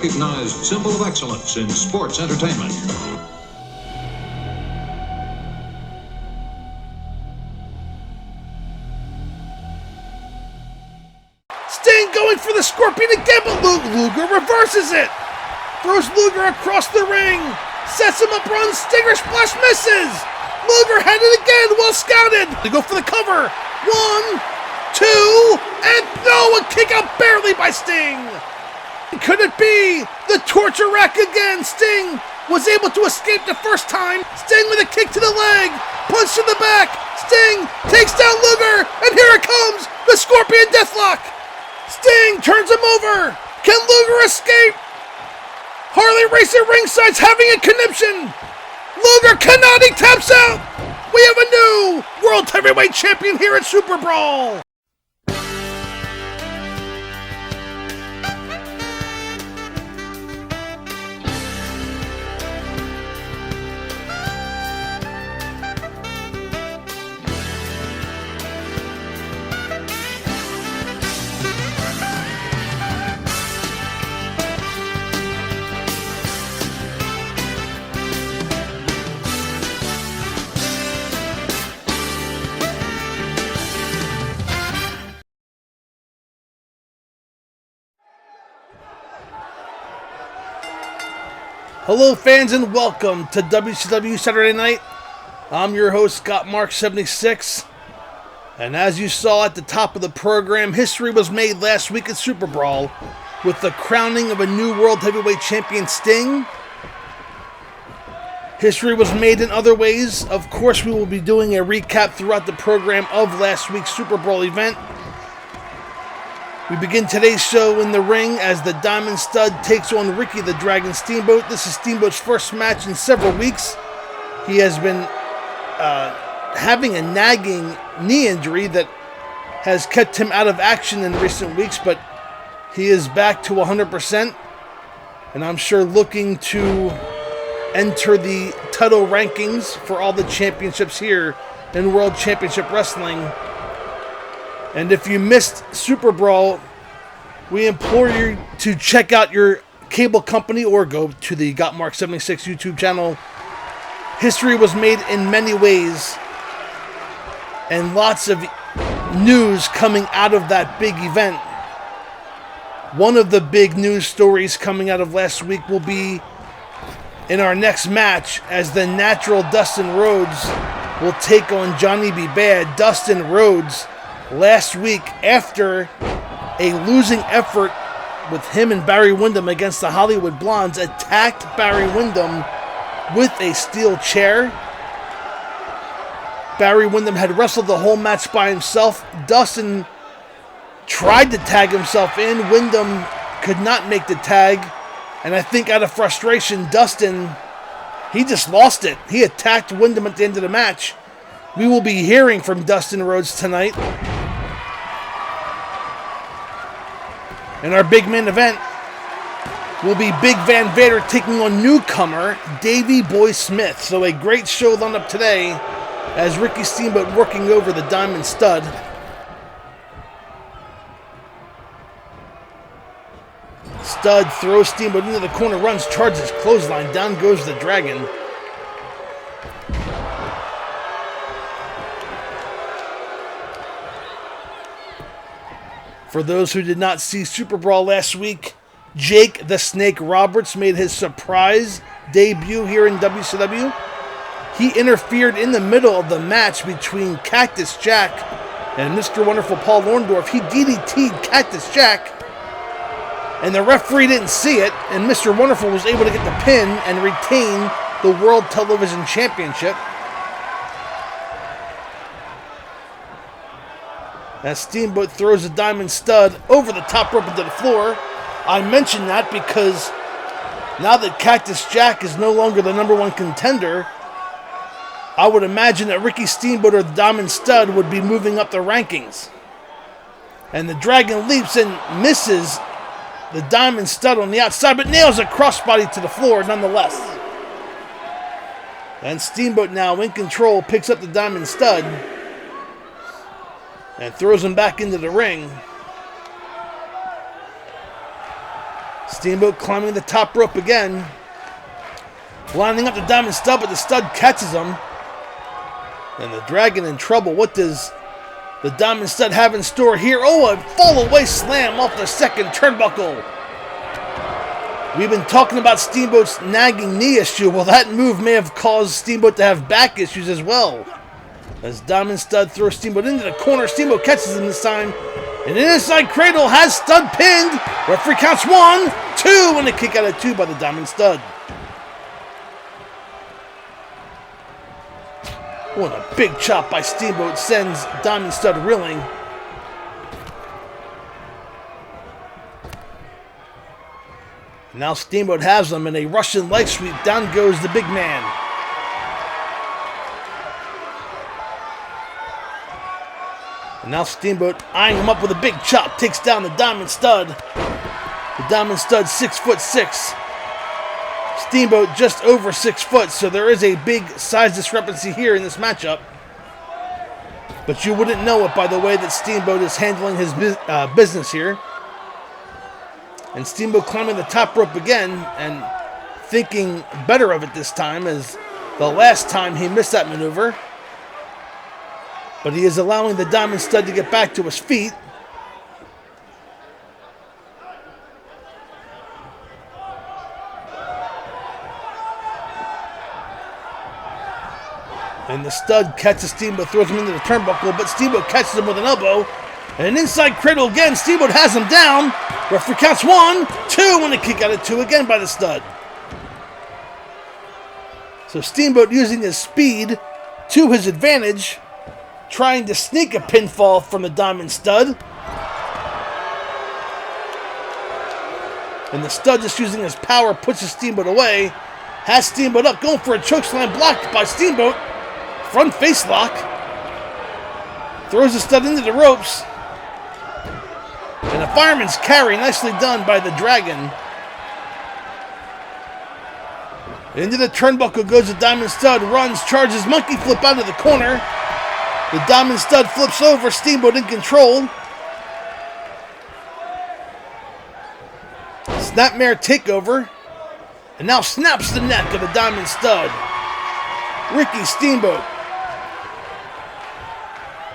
recognized symbol of excellence in sports entertainment. Sting going for the Scorpion again, but Luger reverses it. Throws Luger across the ring. Sets him up, runs, Stinger Splash misses. Luger had it again, well scouted. They go for the cover. 1, 2, and no, a kick out barely by Sting. Could it be the torture rack again? Sting was able to escape the first time. Sting with a kick to the leg. Punch to the back. Sting takes down Luger, and here it comes, the Scorpion Deathlock. Sting turns him over. Can Luger escape? Harley Racer ringside's having a conniption. Luger cannot, he taps out. We have a new World Heavyweight Champion here at Super Brawl. Hello fans and welcome to WCW Saturday Night. I'm your host Gotmark76, and as you saw at the top of the program, history was made last week at Super Brawl with the crowning of a new World Heavyweight Champion, Sting. History was made in other ways. Of course, we will be doing a recap throughout the program of last week's Super Brawl event. We begin today's show in the ring as the Diamond Stud takes on Ricky the Dragon Steamboat. This is Steamboat's first match in several weeks. He has been having a nagging knee injury that has kept him out of action in recent weeks, but he is back to 100%, and I'm sure looking to enter the title rankings for all the championships here in World Championship Wrestling. And if you missed Super Brawl, we implore you to check out your cable company or go to the Gotmark76 YouTube channel. History was made in many ways, and lots of news coming out of that big event. One of the big news stories coming out of last week will be in our next match, as the natural Dustin Rhodes will take on Johnny B. Bad. Dustin Rhodes, last week, after a losing effort with him and Barry Windham against the Hollywood Blondes, attacked Barry Windham with a steel chair. Barry Windham had wrestled the whole match by himself. Dustin tried to tag himself in. Windham could not make the tag. And I think out of frustration, Dustin, he just lost it. He attacked Windham at the end of the match. We will be hearing from Dustin Rhodes tonight. And our big main event will be Big Van Vader taking on newcomer Davey Boy Smith. So a great show lined up today as Ricky Steamboat working over the Diamond Stud. Stud throws Steamboat into the corner, runs, charges, clothesline, down goes the Dragon. For those who did not see Super Brawl last week, Jake the Snake Roberts made his surprise debut here in WCW. He interfered in the middle of the match between Cactus Jack and Mr. Wonderful Paul Orndorff. He DDT'd Cactus Jack, and the referee didn't see it, and Mr. Wonderful was able to get the pin and retain the World Television Championship. As Steamboat throws a Diamond Stud over the top rope into the floor. I mention that because now that Cactus Jack is no longer the number one contender, I would imagine that Ricky Steamboat or the Diamond Stud would be moving up the rankings. And the Dragon leaps and misses the Diamond Stud on the outside, but nails a crossbody to the floor nonetheless. And Steamboat now in control picks up the Diamond Stud and throws him back into the ring. Steamboat climbing the top rope again. Lining up the Diamond Stud, but the Stud catches him. And the Dragon in trouble. What does the Diamond Stud have in store here? Oh, a fall-away slam off the second turnbuckle. We've been talking about Steamboat's nagging knee issue. Well, that move may have caused Steamboat to have back issues as well. As Diamond Stud throws Steamboat into the corner, Steamboat catches him this time. And an inside cradle has Stud pinned. Referee counts 1, 2, and a kick out of 2 by the Diamond Stud. What a big chop by Steamboat sends Diamond Stud reeling. Now Steamboat has him in a Russian leg sweep. Down goes the big man. And now Steamboat eyeing him up with a big chop. Takes down the Diamond Stud. The Diamond Stud 6'6". Steamboat just over 6 foot, so there is a big size discrepancy here in this matchup. But you wouldn't know it by the way that Steamboat is handling his business here. And Steamboat climbing the top rope again and thinking better of it this time, as the last time he missed that maneuver. But he is allowing the Diamond Stud to get back to his feet. And the Stud catches Steamboat, throws him into the turnbuckle, but Steamboat catches him with an elbow. And an inside cradle again. Steamboat has him down. Referee counts 1, 2, and a kick out of 2 again by the Stud. So Steamboat using his speed to his advantage, trying to sneak a pinfall from the Diamond Stud. And the Stud just using his power pushes Steamboat away. Has Steamboat up, going for a chokeslam, blocked by Steamboat. Front face lock. Throws the Stud into the ropes. And a fireman's carry, nicely done by the Dragon. Into the turnbuckle goes the Diamond Stud, runs, charges, monkey flip out of the corner. The Diamond Stud flips over, Steamboat in control. Snapmare takeover. And now snaps the neck of the Diamond Stud. Ricky Steamboat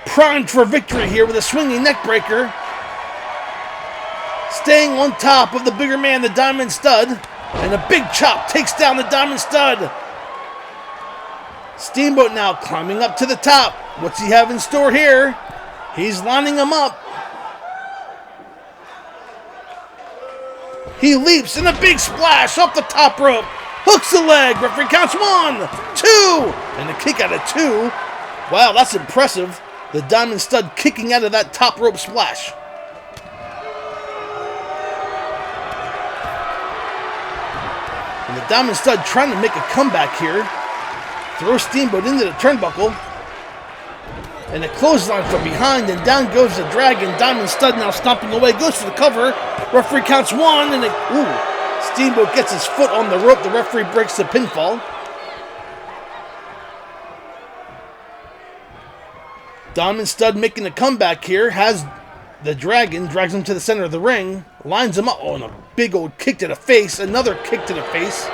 primed for victory here with a swinging neck breaker. Staying on top of the bigger man, the Diamond Stud. And a big chop takes down the Diamond Stud. Steamboat now climbing up to the top. What's he have in store here? He's lining him up. He leaps in a big splash off the top rope. Hooks the leg. Referee counts 1, 2, and a kick out of 2. Wow, that's impressive. The Diamond Stud kicking out of that top rope splash. And the Diamond Stud trying to make a comeback here. Throws Steamboat into the turnbuckle. And a clothesline from behind, and down goes the Dragon. Diamond Stud now stomping away, goes for the cover. Referee counts 1, and Steamboat gets his foot on the rope. The referee breaks the pinfall. Diamond Stud making a comeback here, has the Dragon, drags him to the center of the ring, lines him up. Oh, and a big old kick to the face, another kick to the face.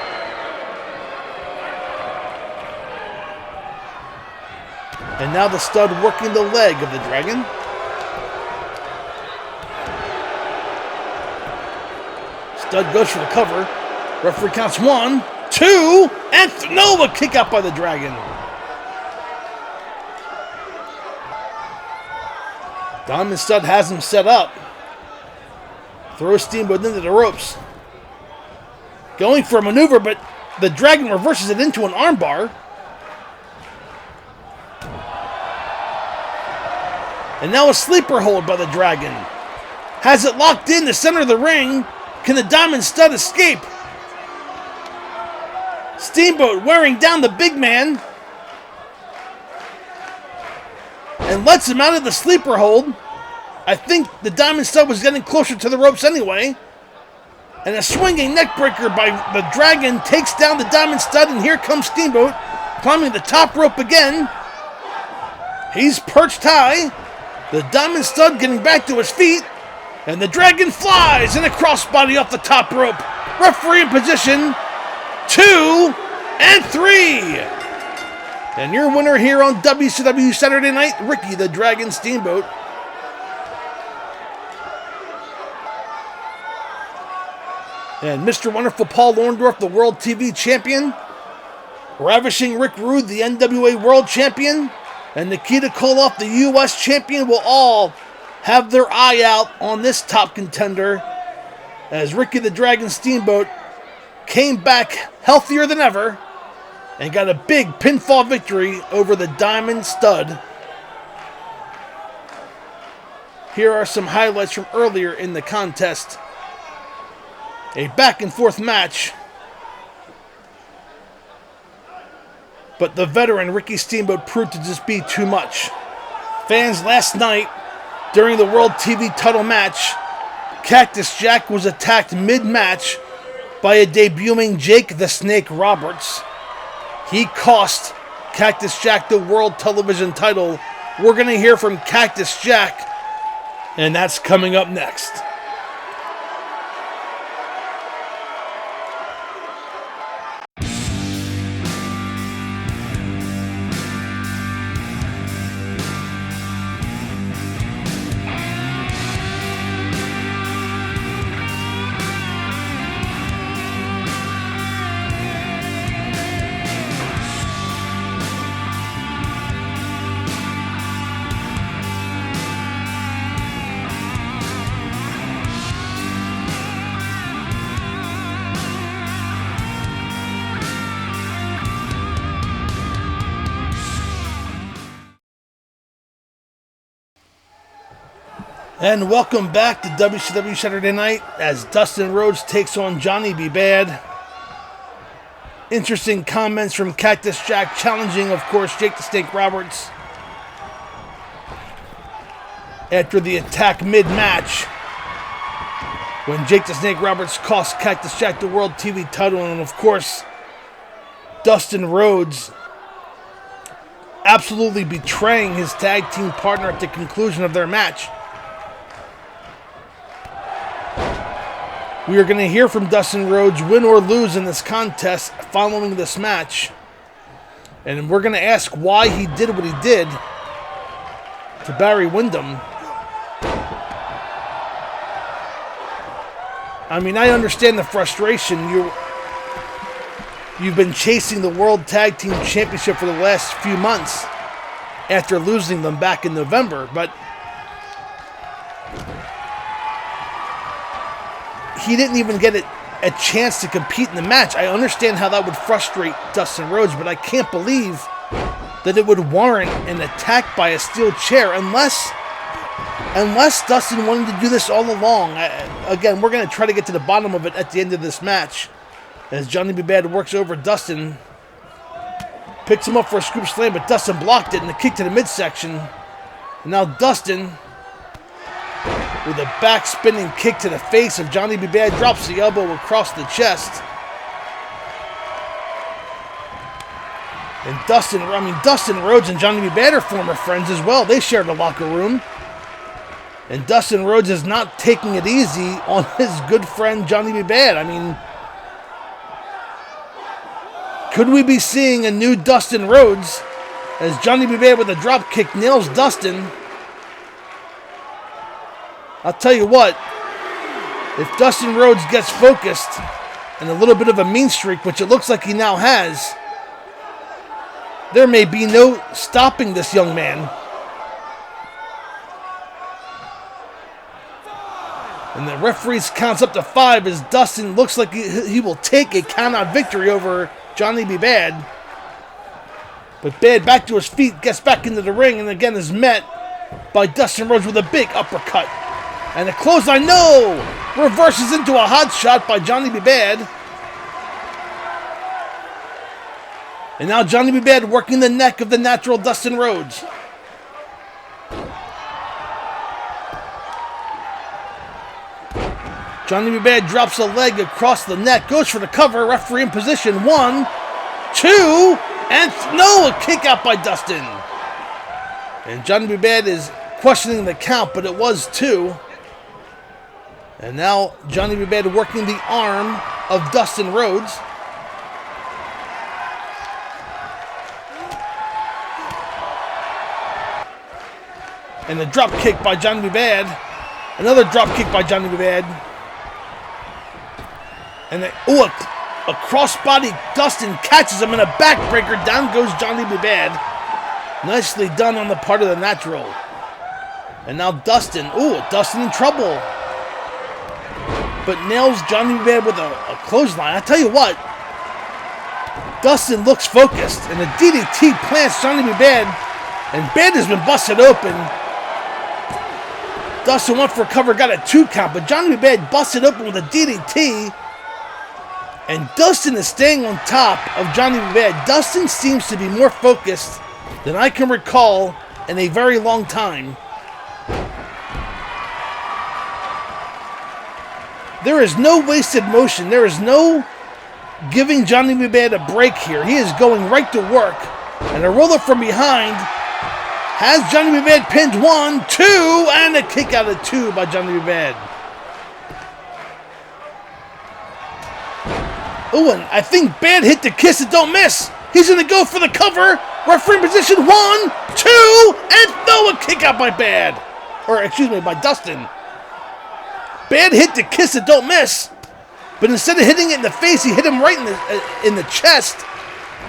And now the Stud working the leg of the Dragon. Stud goes for the cover. Referee counts 1, 2, and a kick out by the Dragon. Diamond Stud has him set up. Throws Steamboat into the ropes. Going for a maneuver, but the Dragon reverses it into an armbar. And now a sleeper hold by the Dragon. Has it locked in the center of the ring. Can the Diamond Stud escape? Steamboat wearing down the big man. And lets him out of the sleeper hold. I think the Diamond Stud was getting closer to the ropes anyway. And a swinging neckbreaker by the Dragon takes down the Diamond Stud. And here comes Steamboat climbing the top rope again. He's perched high. The Diamond Stud getting back to his feet. And the Dragon flies in a crossbody off the top rope. Referee in position 2 and 3. And your winner here on WCW Saturday Night, Ricky the Dragon Steamboat. And Mr. Wonderful Paul Orndorff, the World TV Champion. Ravishing Rick Rude, the NWA World Champion. And Nikita Koloff, the US Champion, will all have their eye out on this top contender as Ricky the Dragon Steamboat came back healthier than ever and got a big pinfall victory over the Diamond Stud. Here are some highlights from earlier in the contest. A back and forth match, but the veteran Ricky Steamboat proved to just be too much. Fans last night, during the World TV title match, Cactus Jack was attacked mid-match by a debuting Jake the Snake Roberts. He cost Cactus Jack the World Television title. We're going to hear from Cactus Jack, and that's coming up next. And welcome back to WCW Saturday Night as Dustin Rhodes takes on Johnny B. Bad. Interesting comments from Cactus Jack challenging, of course, Jake the Snake Roberts after the attack mid-match when Jake the Snake Roberts cost Cactus Jack the World TV title. And, of course, Dustin Rhodes absolutely betraying his tag team partner at the conclusion of their match. We are going to hear from Dustin Rhodes, win or lose in this contest following this match. And we're going to ask why he did what he did to Barry Windham. I mean, I understand the frustration. You've been chasing the World Tag Team Championship for the last few months after losing them back in November, but he didn't even get a chance to compete in the match. I understand how that would frustrate Dustin Rhodes, but I can't believe that it would warrant an attack by a steel chair unless Dustin wanted to do this all along. Again, we're going to try to get to the bottom of it at the end of this match as Johnny B. Bad works over Dustin, picks him up for a scoop slam, but Dustin blocked it and a kick to the midsection. And now Dustin, with a back-spinning kick to the face of Johnny B. Bad, drops the elbow across the chest. And Dustin Rhodes and Johnny B. Bad are former friends as well. They shared a locker room. And Dustin Rhodes is not taking it easy on his good friend Johnny B. Bad. I mean, could we be seeing a new Dustin Rhodes as Johnny B. Bad with a drop kick nails Dustin? I'll tell you what, if Dustin Rhodes gets focused and a little bit of a mean streak, which it looks like he now has, there may be no stopping this young man. And the referee counts up to 5 as Dustin looks like he will take a count-out victory over Johnny B. Bad. But Bad back to his feet, gets back into the ring, and again is met by Dustin Rhodes with a big uppercut. And a clothesline, no! Reverses into a hot shot by Johnny B. Bad. And now Johnny B. Bad working the neck of the natural Dustin Rhodes. Johnny B. Bad drops a leg across the neck, goes for the cover, referee in position. 1, 2, and no! A kick out by Dustin. And Johnny B. Bad is questioning the count, but it was 2. And now Johnny B. Bad working the arm of Dustin Rhodes. And a drop kick by Johnny B. Bad. Another drop kick by Johnny B. Bad. And a crossbody. Dustin catches him in a backbreaker. Down goes Johnny B. Bad. Nicely done on the part of the Natural. And now Dustin. Dustin in trouble. But nails Johnny B. Bad with a clothesline. I tell you what. Dustin looks focused. And the DDT plants Johnny B. Bad. And Bad has been busted open. Dustin went for a cover, got a 2 count, but Johnny B. Bad busted open with a DDT. And Dustin is staying on top of Johnny B. Bad. Dustin seems to be more focused than I can recall in a very long time. There is no wasted motion. There is no giving Johnny B. Bad a break here. He is going right to work. And a roller from behind has Johnny B. Bad pinned 1, 2, and a kick out of 2 by Johnny B. Bad. And I think Bad hit the kiss and don't miss. He's going to go for the cover. Referee position 1, 2, and throw a kick out by Bad. By Dustin. Bad hit the kiss and don't miss. But instead of hitting it in the face, he hit him right in the chest.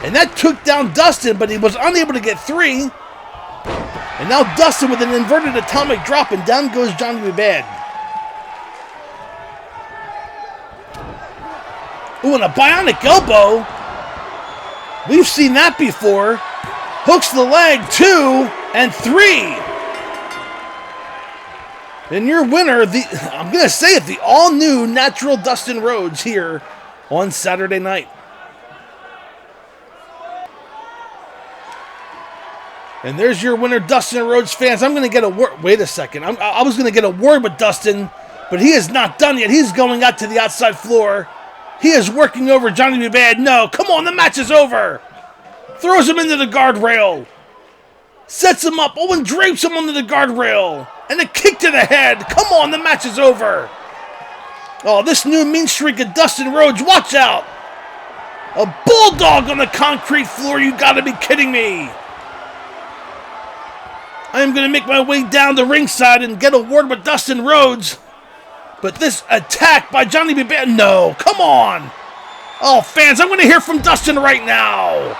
And that took down Dustin, but he was unable to get 3. And now Dustin with an inverted atomic drop, and down goes Johnny B. Bad. And a bionic elbow. We've seen that before. Hooks the leg, 2, and 3. And your winner, I'm going to say it, the all-new Natural Dustin Rhodes here on Saturday night. And there's your winner, Dustin Rhodes fans. I'm going to get a word. Wait a second. I was going to get a word with Dustin, but he is not done yet. He's going out to the outside floor. He is working over Johnny B. Bad. No, come on, the match is over. Throws him into the guardrail. Sets him up. And drapes him under the guardrail. And a kick to the head. Come on, the match is over. This new mean streak of Dustin Rhodes. Watch out. A bulldog on the concrete floor. You got to be kidding me. I am going to make my way down the ringside and get a word with Dustin Rhodes. But this attack by Johnny B. Bad, no, come on. Fans, I'm going to hear from Dustin right now.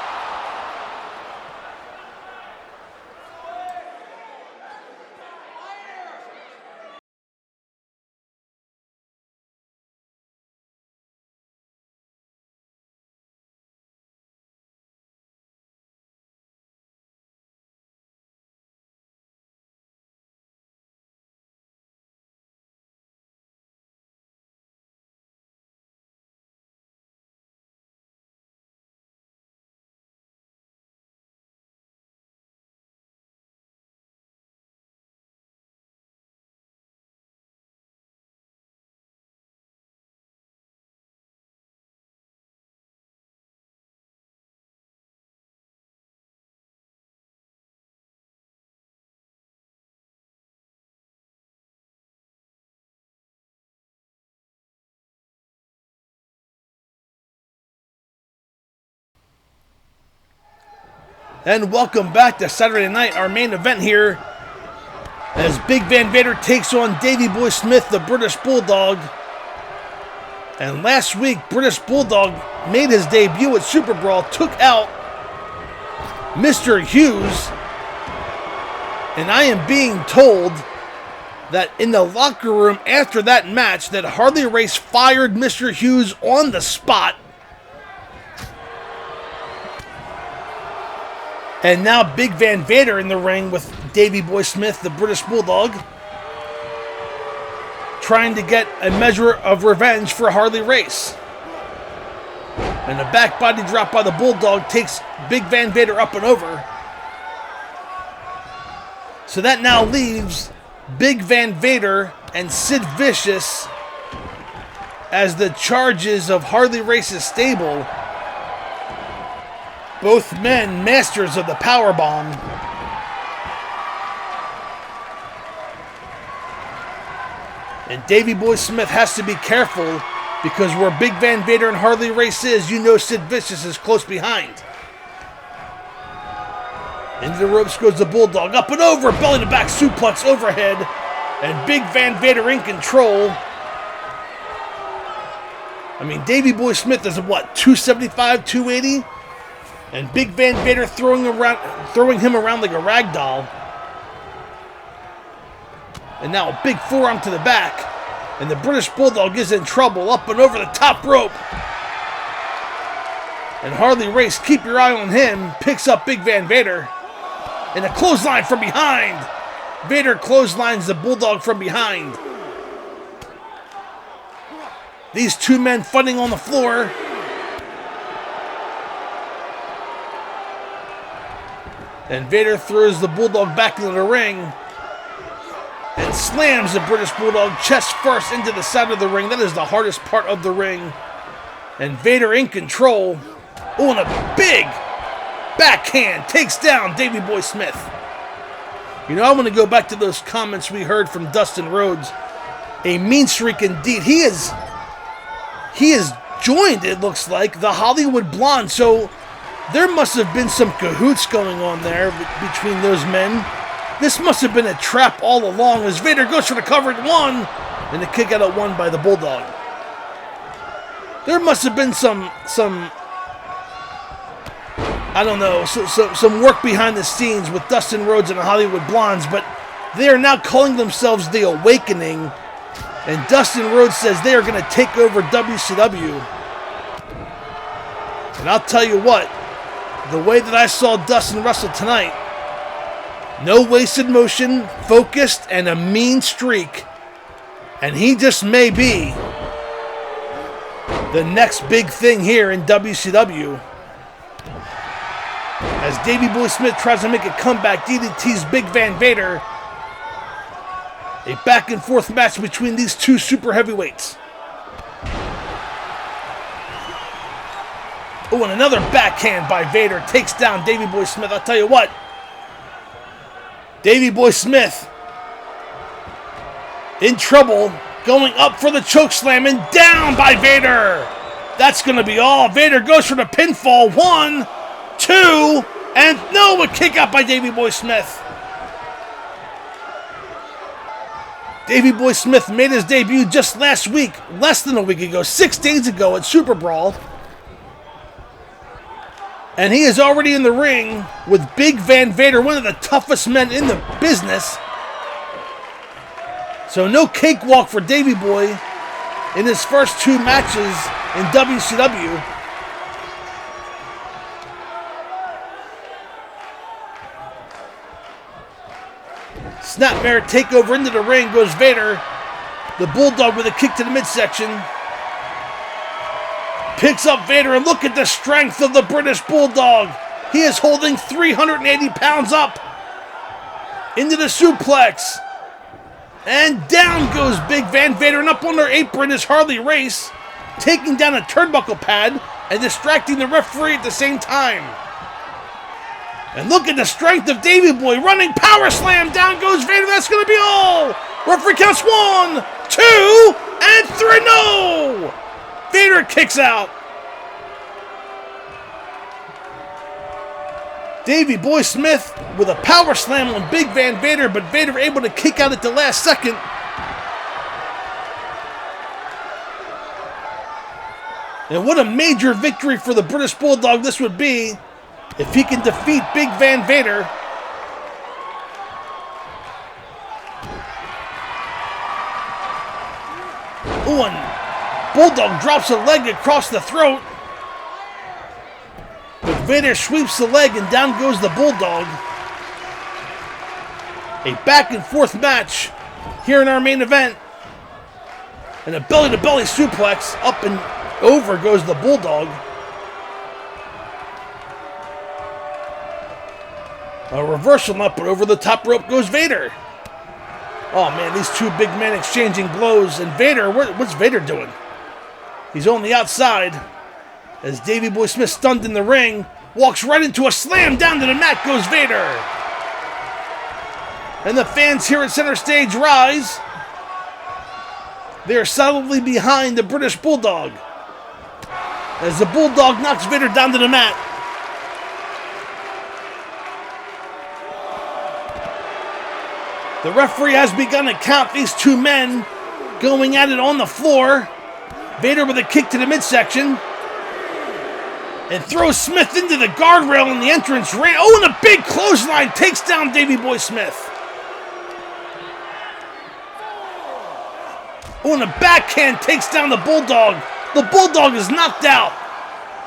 And welcome back to Saturday night, our main event here, as Big Van Vader takes on Davey Boy Smith, the British Bulldog. And last week, British Bulldog made his debut at Super Brawl, took out Mr. Hughes. And I am being told that in the locker room after that match, that Harley Race fired Mr. Hughes on the spot. And now Big Van Vader in the ring with Davey Boy Smith, the British Bulldog, trying to get a measure of revenge for Harley Race. And a back body drop by the Bulldog takes Big Van Vader up and over. So that now leaves Big Van Vader and Sid Vicious as the charges of Harley Race's stable. Both men masters of the powerbomb. And Davey Boy Smith has to be careful because where Big Van Vader and Harley Race is, you know Sid Vicious is close behind. Into the ropes goes the Bulldog. Up and over. Belly to back suplex overhead. And Big Van Vader in control. I mean, Davey Boy Smith is what, 275, 280? And Big Van Vader throwing him around like a rag doll. And now a big forearm to the back. And the British Bulldog is in trouble. Up and over the top rope. And Harley Race, keep your eye on him. Picks up Big Van Vader. And a clothesline from behind. Vader clotheslines the Bulldog from behind. These two men fighting on the floor. And Vader throws the Bulldog back into the ring. And slams the British Bulldog chest first into the side of the ring. That is the hardest part of the ring. And Vader in control. Oh, and a big backhand takes down Davey Boy Smith. You know, I want to go back to those comments we heard from Dustin Rhodes. A mean streak indeed. He is joined, it looks like, the Hollywood Blonde. So there must have been some cahoots going on there between those men. This must have been a trap all along as Vader goes for the cover at one. And the kick out at one by the Bulldog. There must have been some I don't know, some work behind the scenes with Dustin Rhodes and the Hollywood Blondes, but they are now calling themselves The Awakening, and Dustin Rhodes says they are going to take over WCW. And I'll tell you what, the way that I saw Dustin wrestle tonight, no wasted motion, focused, and a mean streak, and he just may be the next big thing here in WCW. As Davey Boy Smith tries to make a comeback, DDT's Big Van Vader. A back and forth match between these two super heavyweights. Oh, and another backhand by Vader takes down Davey Boy Smith. I'll tell you what, Davey Boy Smith in trouble, going up for the choke slam and down by Vader. That's going to be all. Vader goes for the pinfall. 1, 2, and no, a kick out by Davey Boy Smith. Davey Boy Smith made his debut just last week, less than a week ago, 6 days ago at Super Brawl. And he is already in the ring with Big Van Vader, one of the toughest men in the business. So no cakewalk for Davey Boy in his first 2 matches in WCW. Snapmare takeover into the ring goes Vader. The Bulldog with a kick to the midsection. Picks up Vader, and look at the strength of the British Bulldog. He is holding 380 pounds up. Into the suplex. And down goes Big Van Vader, and up on their apron is Harley Race, taking down a turnbuckle pad and distracting the referee at the same time. And look at the strength of Davey Boy, running power slam, down goes Vader, that's going to be all! Referee counts 1, 2, and 3, no! Vader kicks out. Davey Boy Smith with a power slam on Big Van Vader, but Vader able to kick out at the last second. And what a major victory for the British Bulldog this would be if he can defeat Big Van Vader. Ooh, and Bulldog drops a leg across the throat. But Vader sweeps the leg and down goes the Bulldog. A back and forth match here in our main event. And a belly to belly suplex, up and over goes the Bulldog. A reversal up and over the top rope goes Vader. Oh man, these two big men exchanging blows. And Vader, what's Vader doing? He's on the outside. As Davey Boy Smith, stunned in the ring, walks right into a slam. Down to the mat goes Vader. And the fans here at center stage rise. They are solidly behind the British Bulldog, as the Bulldog knocks Vader down to the mat. The referee has begun to count these two men going at it on the floor. Vader with a kick to the midsection, and throws Smith into the guardrail in the entrance ramp. Oh, and a big clothesline takes down Davey Boy Smith. Oh, and a backhand takes down the Bulldog. The Bulldog is knocked out,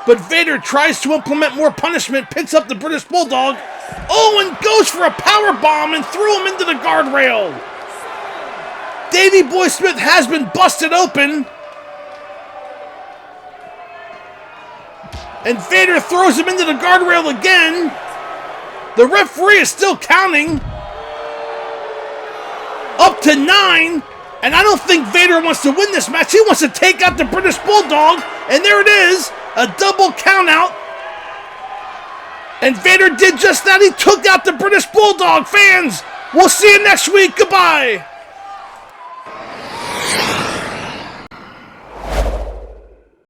but Vader tries to implement more punishment, picks up the British Bulldog. Oh, and goes for a power bomb and threw him into the guardrail. Davey Boy Smith has been busted open, and Vader throws him into the guardrail again. The referee is still counting up to 9. And I don't think Vader wants to win this match. He wants to take out the British Bulldog. And there it is. A double count out. And Vader did just that. He took out the British Bulldog. Fans, we'll see you next week. Goodbye.